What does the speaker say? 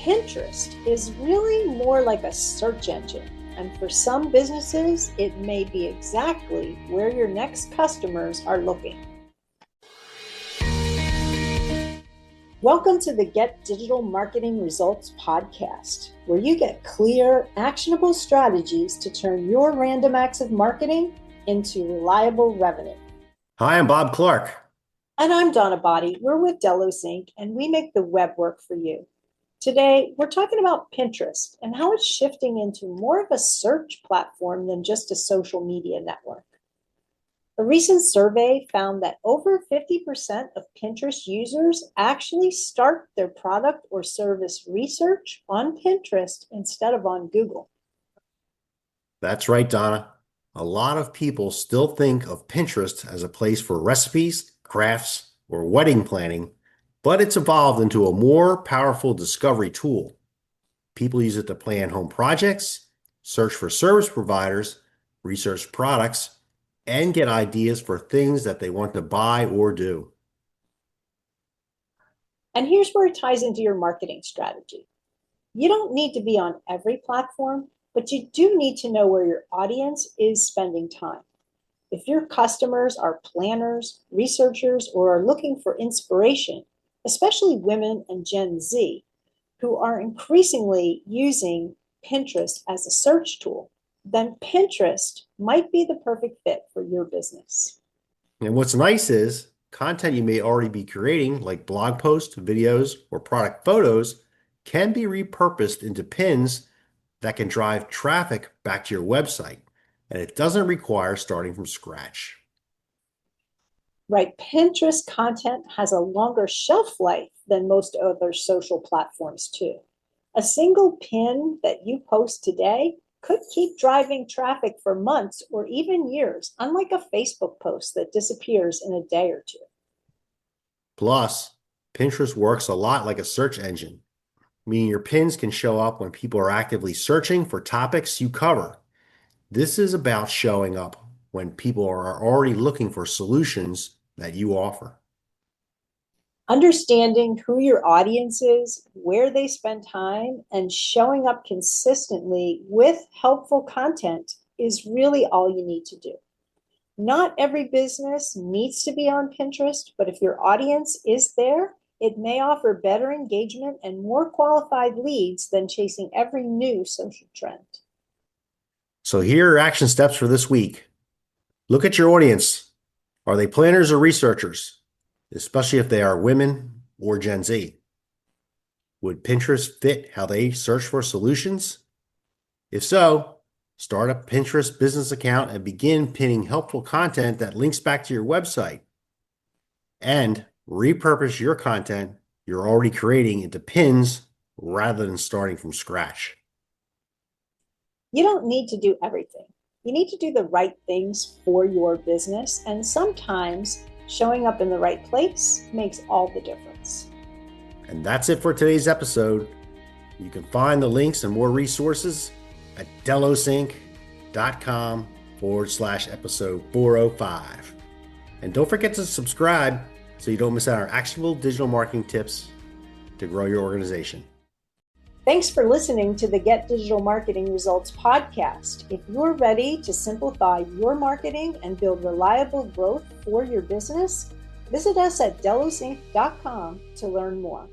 Pinterest is really more like a search engine, and for some businesses, it may be exactly where your next customers are looking. Welcome to the Get Digital Marketing Results podcast, where you get clear, actionable strategies to turn your random acts of marketing into reliable revenue. Hi, I'm Bob Clark. And I'm Donna Botti. We're with Delos Inc., and we make the web work for you. Today, we're talking about Pinterest and how it's shifting into more of a search platform than just a social media network. A recent survey found that over 50% of Pinterest users actually start their product or service research on Pinterest instead of on Google. That's right, Donna. A lot of people still think of Pinterest as a place for recipes, crafts, or wedding planning, but it's evolved into a more powerful discovery tool. People use it to plan home projects, search for service providers, research products, and get ideas for things that they want to buy or do. And here's where it ties into your marketing strategy. You don't need to be on every platform, but you do need to know where your audience is spending time. If your customers are planners, researchers, or are looking for inspiration, especially women and Gen Z, who are increasingly using Pinterest as a search tool, then Pinterest might be the perfect fit for your business. And what's nice is content you may already be creating, like blog posts, videos, or product photos, can be repurposed into pins that can drive traffic back to your website. And it doesn't require starting from scratch. Right, Pinterest content has a longer shelf life than most other social platforms too. A single pin that you post today could keep driving traffic for months or even years, unlike a Facebook post that disappears in a day or two. Plus, Pinterest works a lot like a search engine, meaning your pins can show up when people are actively searching for topics you cover. This is about showing up when people are already looking for solutions that you offer. Understanding who your audience is, where they spend time, and showing up consistently with helpful content is really all you need to do. Not every business needs to be on Pinterest, but if your audience is there, it may offer better engagement and more qualified leads than chasing every new social trend. So here are action steps for this week. Look at your audience. Are they planners or researchers? Especially if they are women or Gen Z. Would Pinterest fit how they search for solutions? If so, start a Pinterest business account and begin pinning helpful content that links back to your website. And repurpose your content you're already creating into pins rather than starting from scratch. You don't need to do everything. You need to do the right things for your business, and sometimes showing up in the right place makes all the difference. And that's it for today's episode. You can find the links and more resources at delosinc.com/episode 405. And don't forget to subscribe so you don't miss out on actionable digital marketing tips to grow your organization. Thanks for listening to the Get Digital Marketing Results podcast. If you're ready to simplify your marketing and build reliable growth for your business, visit us at delosinc.com to learn more.